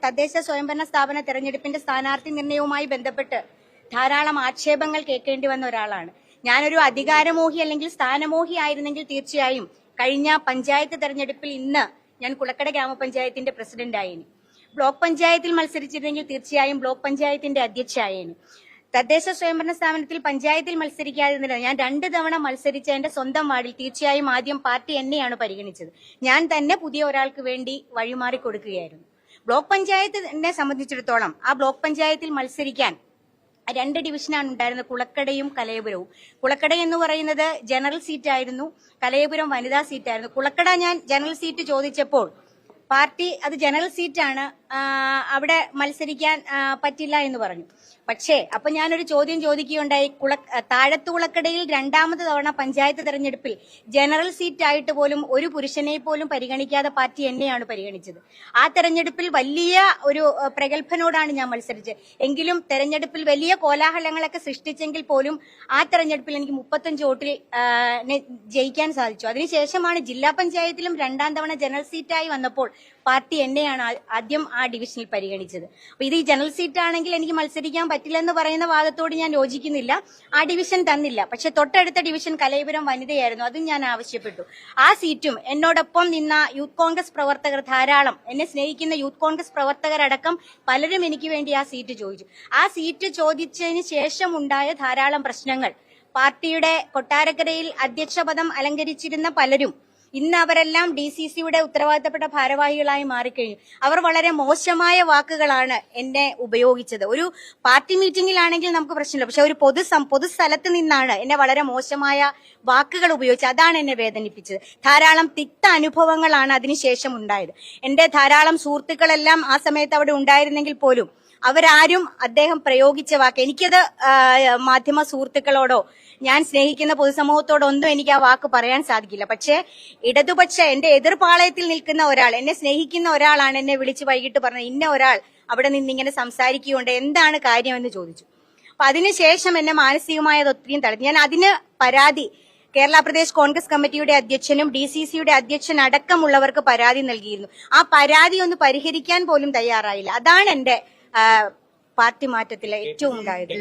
തദ്ദേശ സ്വയംഭരണ സ്ഥാപന തെരഞ്ഞെടുപ്പിന്റെ സ്ഥാനാർത്ഥി നിർണയവുമായി ബന്ധപ്പെട്ട് ധാരാളം ആക്ഷേപങ്ങൾ കേൾക്കേണ്ടി വന്ന ഒരാളാണ്. ഞാനൊരു അധികാരമോഹി അല്ലെങ്കിൽ സ്ഥാനമോഹി ആയിരുന്നെങ്കിൽ തീർച്ചയായും കഴിഞ്ഞ പഞ്ചായത്ത് തെരഞ്ഞെടുപ്പിൽ ഇന്ന് ഞാൻ കുളക്കട ഗ്രാമപഞ്ചായത്തിന്റെ പ്രസിഡന്റായേനെ. ബ്ലോക്ക് പഞ്ചായത്തിൽ മത്സരിച്ചിരുന്നെങ്കിൽ തീർച്ചയായും ബ്ലോക്ക് പഞ്ചായത്തിന്റെ അധ്യക്ഷയായേനെ. തദ്ദേശ സ്വയംഭരണ സ്ഥാപനത്തിൽ പഞ്ചായത്തിൽ മത്സരിക്കാതിരുന്നില്ല. ഞാൻ 2 തവണ മത്സരിച്ച എന്റെ സ്വന്തം വാർഡിൽ തീർച്ചയായും ആദ്യം പാർട്ടി എന്നെയാണ് പരിഗണിച്ചത്. ഞാൻ തന്നെ പുതിയ ഒരാൾക്ക് വേണ്ടി വഴിമാറി കൊടുക്കുകയായിരുന്നു. ബ്ലോക്ക് പഞ്ചായത്തിനെ സംബന്ധിച്ചിടത്തോളം ആ ബ്ലോക്ക് പഞ്ചായത്തിൽ മത്സരിക്കാൻ 2 ഡിവിഷനാണ് ഉണ്ടായിരുന്നത്, കുളക്കടയും കലയപുരവും. കുളക്കട എന്ന് പറയുന്നത് ജനറൽ സീറ്റായിരുന്നു, കലയപുരം വനിതാ സീറ്റായിരുന്നു. കുളക്കട ഞാൻ ജനറൽ സീറ്റ് ചോദിച്ചപ്പോൾ പാർട്ടി അത് ജനറൽ സീറ്റാണ്, അവിടെ മത്സരിക്കാൻ പറ്റില്ല എന്ന് പറഞ്ഞു. പക്ഷേ അപ്പൊ ഞാനൊരു ചോദ്യം ചോദിക്കുകയുണ്ടായി. താഴത്തു കുളക്കടയിൽ 2ാമത് തവണ പഞ്ചായത്ത് തെരഞ്ഞെടുപ്പിൽ ജനറൽ സീറ്റായിട്ട് പോലും ഒരു പുരുഷനെ പോലും പരിഗണിക്കാതെ പാർട്ടി എന്നെയാണ് പരിഗണിച്ചത്. ആ തെരഞ്ഞെടുപ്പിൽ വലിയ ഒരു പ്രഗത്ഭനോടാണ് ഞാൻ മത്സരിച്ചത്. എങ്കിലും തെരഞ്ഞെടുപ്പിൽ വലിയ കോലാഹലങ്ങളൊക്കെ സൃഷ്ടിച്ചെങ്കിൽ പോലും ആ തെരഞ്ഞെടുപ്പിൽ എനിക്ക് 35 വോട്ടിൽ ജയിക്കാൻ സാധിച്ചു. അതിനുശേഷമാണ് ജില്ലാ പഞ്ചായത്തിലും 2ാം തവണ ജനറൽ സീറ്റായി വന്നപ്പോൾ പാർട്ടി എന്നെയാണ് ആദ്യം ആ ഡിവിഷനിൽ പരിഗണിച്ചത്. അപ്പൊ ഇത് ഈ ജനറൽ സീറ്റ് ആണെങ്കിൽ എനിക്ക് മത്സരിക്കാൻ പറ്റില്ലെന്ന് പറയുന്ന വാദത്തോട് ഞാൻ യോജിക്കുന്നില്ല. ആ ഡിവിഷൻ തന്നില്ല. പക്ഷെ തൊട്ടടുത്ത ഡിവിഷൻ കലയപുരം വനിതയായിരുന്നു, അതും ഞാൻ ആവശ്യപ്പെട്ടു. ആ സീറ്റും എന്നോടൊപ്പം നിന്ന യൂത്ത് കോൺഗ്രസ് പ്രവർത്തകർ ധാരാളം, എന്നെ സ്നേഹിക്കുന്ന യൂത്ത് കോൺഗ്രസ് പ്രവർത്തകരടക്കം പലരും എനിക്ക് വേണ്ടി ആ സീറ്റ് ചോദിച്ചു. ആ സീറ്റ് ചോദിച്ചതിന് ശേഷം ഉണ്ടായ ധാരാളം പ്രശ്നങ്ങൾ, പാർട്ടിയുടെ കൊട്ടാരക്കരയിൽ അധ്യക്ഷ പദം അലങ്കരിച്ചിരുന്ന പലരും ഇന്ന് അവരെല്ലാം DCCയുടെ ഉത്തരവാദിത്തപ്പെട്ട ഭാരവാഹികളായി മാറിക്കഴിഞ്ഞു. അവർ വളരെ മോശമായ വാക്കുകളാണ് എന്നെ ഉപയോഗിച്ചത്. ഒരു പാർട്ടി മീറ്റിംഗിലാണെങ്കിൽ നമുക്ക് പ്രശ്നമില്ല, പക്ഷെ ഒരു പൊതുസ്ഥലത്ത് നിന്നാണ് എന്നെ വളരെ മോശമായ വാക്കുകൾ ഉപയോഗിച്ചത്. അതാണ് എന്നെ വേദനിപ്പിച്ചത്. ധാരാളം തിക്ത അനുഭവങ്ങളാണ് അതിനുശേഷം ഉണ്ടായത്. എന്റെ ധാരാളം സുഹൃത്തുക്കളെല്ലാം ആ സമയത്ത് അവിടെ ഉണ്ടായിരുന്നെങ്കിൽ പോലും അവരാരും അദ്ദേഹം പ്രയോഗിച്ച വാക്ക്, എനിക്കത് മാധ്യമ സുഹൃത്തുക്കളോടോ ഞാൻ സ്നേഹിക്കുന്ന പൊതുസമൂഹത്തോടോ ഒന്നും എനിക്ക് ആ വാക്ക് പറയാൻ സാധിക്കില്ല. പക്ഷേ ഇടതുപക്ഷ എന്റെ എതിർപാളയത്തിൽ നിൽക്കുന്ന ഒരാൾ, എന്നെ സ്നേഹിക്കുന്ന ഒരാളാണ് എന്നെ വിളിച്ച് വൈകിട്ട് പറഞ്ഞത്, ഇന്ന ഒരാൾ അവിടെ നിന്നിങ്ങനെ സംസാരിക്കുകയുണ്ട്, എന്താണ് കാര്യമെന്ന് ചോദിച്ചു. അപ്പൊ അതിനുശേഷം എന്നെ മാനസികമായി അത് ഒത്തിരിയും തളർത്തി. ഞാൻ അതിന് പരാതി കേരള പ്രദേശ് കോൺഗ്രസ് കമ്മിറ്റിയുടെ അധ്യക്ഷനും DCCയുടെ അധ്യക്ഷൻ അടക്കമുള്ളവർക്ക് പരാതി നൽകിയിരുന്നു. ആ പരാതി ഒന്ന് പരിഹരിക്കാൻ പോലും തയ്യാറായില്ല. അതാണ് എന്റെ പാർട്ടി മാറ്റത്തിലെ ഏറ്റവും ഉണ്ടായത്.